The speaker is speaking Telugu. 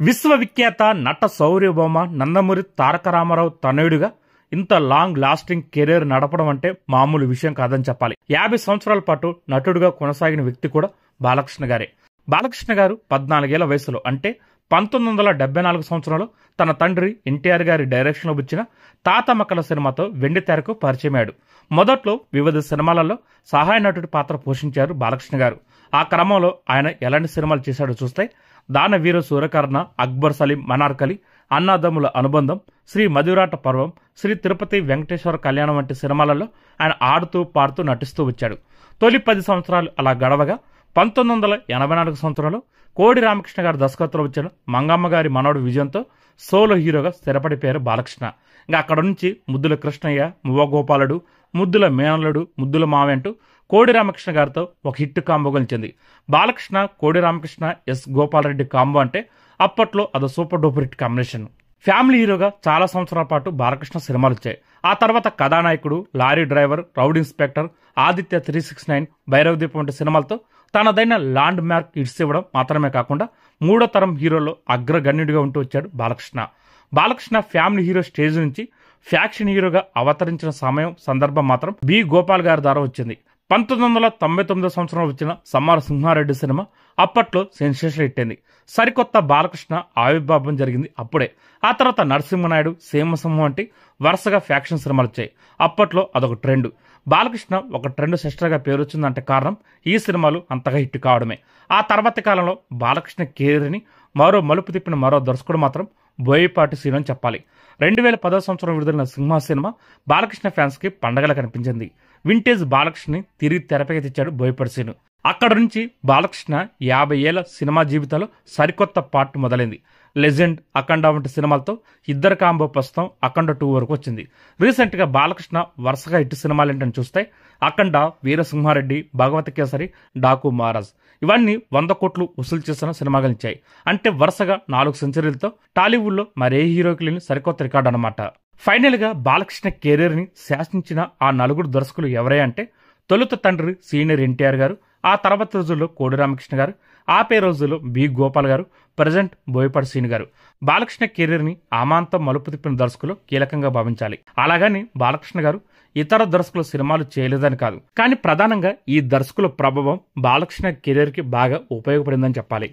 విశ్వవిఖ్యాత నట సౌర్యభౌమ నందమూరి తారక రామారావు తనయుడిగా ఇంత లాంగ్ లాస్టింగ్ కెరీర్ నడపడం అంటే మామూలు విషయం కాదని చెప్పాలి. 50 సంవత్సరాల పాటు నటుడిగా కొనసాగిన వ్యక్తి కూడా బాలకృష్ణ గారే. బాలకృష్ణ గారు 14 ఏళ్ల వయసులో అంటే 1974 సంవత్సరంలో తన తండ్రి ఎన్టీఆర్ గారి డైరెక్షన్లో వచ్చిన తాత మక్కల సినిమాతో వెండి తెరకు పరిచయమయ్యాడు. మొదట్లో వివిధ సినిమాలలో సహాయ నటుడి పాత్ర పోషించారు బాలకృష్ణ గారు. ఆ క్రమంలో ఆయన ఎలాంటి సినిమాలు చేశాడో చూస్తే దాన వీర సూరకర్ణ, అక్బర్ సలీం, మనార్కలి, అన్నాదమ్ముల అనుబంధం, శ్రీ మధురాట పర్వం, శ్రీ తిరుపతి వెంకటేశ్వర కళ్యాణం వంటి సినిమాలలో ఆయన ఆడుతూ పాడుతూ నటిస్తూ వచ్చాడు. తొలి 10 సంవత్సరాలు అలా గడవగా 1984 సంవత్సరంలో కోడి రామకృష్ణ గారి దర్శకత్వంలో వచ్చిన మంగమ్మ గారి మనవడు విజయంతో సోలో హీరోగా స్థిరపడిపోయారు బాలకృష్ణ. ఇంకా అక్కడ నుంచి ముద్దుల కృష్ణయ్య, మువ్వ గోపాలుడు, ముద్దుల మేనల్లుడు, ముద్దుల మావంటూ కోడి రామకృష్ణ గారితో ఒక హిట్ కాంబో గెలిచింది. బాలకృష్ణ, కోడి రామకృష్ణ, ఎస్ గోపాలరెడ్డి కాంబో అంటే అప్పట్లో అది super duper hit combination. Family హీరోగా చాలా సంవత్సరాల పాటు బాలకృష్ణ సినిమాలు వచ్చాయి. ఆ తర్వాత కథానాయకుడు, lorry driver, rowdy inspector, Aditya 369, Bhairava Dweepam వంటి సినిమాలతో తనదైన ల్యాండ్ మార్క్ హిట్స్ ఇవ్వడం మాత్రమే కాకుండా 3వ తరం హీరోలో అగ్రగణ్యుడిగా ఉంటూ వచ్చాడు Balakrishna. Balakrishna family hero stage నుంచి ఫ్యాక్షన్ హీరోగా అవతరించిన సందర్భం మాత్రం బి గోపాల్ గారి ద్వారా వచ్చింది. 1999 సంవత్సరంలో వచ్చిన సమ్మార సింహారెడ్డి సినిమా అప్పట్లో సెన్సేషన్ హిట్ అయింది. సరికొత్త బాలకృష్ణ ఆవిర్భావం జరిగింది అప్పుడే. ఆ తర్వాత నరసింహనాయుడు, సీమసింహం వంటి వరుసగా ఫ్యాక్షన్ సినిమాలు వచ్చాయి. అప్పట్లో అదొక ట్రెండ్. బాలకృష్ణ ఒక ట్రెండ్ సిస్టర్గా పేరు వచ్చిందంటే కారణం ఈ సినిమాలు అంతగా హిట్ కావడమే. ఆ తర్వాతి కాలంలో బాలకృష్ణ కెరీర్ని మరో మలుపు తిప్పిన మరో దర్శకుడు మాత్రం బోయపాటి శ్రీను అని చెప్పాలి. 2010 సంవత్సరం విడుదలైన సింహ సినిమా బాలకృష్ణ ఫ్యాన్స్ కి పండగలా కనిపించింది. వింటేజ్ బాలకృష్ణని తిరిగి తెరపైకి తెచ్చాడు బోయపాటి శ్రీను. అక్కడ నుంచి బాలకృష్ణ 50 ఏళ్ల సినిమా జీవితంలో సరికొత్త పార్ట్ మొదలైంది. లెజెండ్, అఖండ వంటి సినిమాలతో ఇద్దరు కాంబో ప్రస్తుతం అఖండ 2 వరకు వచ్చింది. రీసెంట్ గా బాలకృష్ణ వరుసగా హిట్ సినిమాలు ఏంటని చూస్తే అఖండ, వీరసింహారెడ్డి, భగవతి కేసరి, డాకు మహారాజ్ ఇవన్నీ 100 కోట్లు వసూలు చేసిన సినిమాలు ఇచ్చాయి. అంటే వరుసగా 4 సెంచరీలతో టాలీవుడ్ లో మరే హీరోకి లేని సరికొత్త రికార్డు అన్నమాట. ఫైనల్ గా బాలకృష్ణ కెరీర్ ని శాసించిన ఆ 4 దర్శకులు ఎవరే అంటే తొలుత తండ్రి సీనియర్ ఎన్టీఆర్ గారు, ఆ తర్వాత రోజుల్లో కోడి రామకృష్ణ గారు, ఆపే రోజుల్లో బి గోపాల్ గారు, ప్రజెంట్ బోయపాటి శ్రీను గారు. బాలకృష్ణ కెరీర్ ని ఆమాంతం మలుపు తిప్పిన దర్శకులు కీలకంగా భావించాలి. అలాగని బాలకృష్ణ గారు ఇతర దర్శకులు సినిమాలు చేయలేదని కాదు, కానీ ప్రధానంగా ఈ దర్శకుల ప్రభావం బాలకృష్ణ కెరీర్ కి బాగా ఉపయోగపడిందని చెప్పాలి.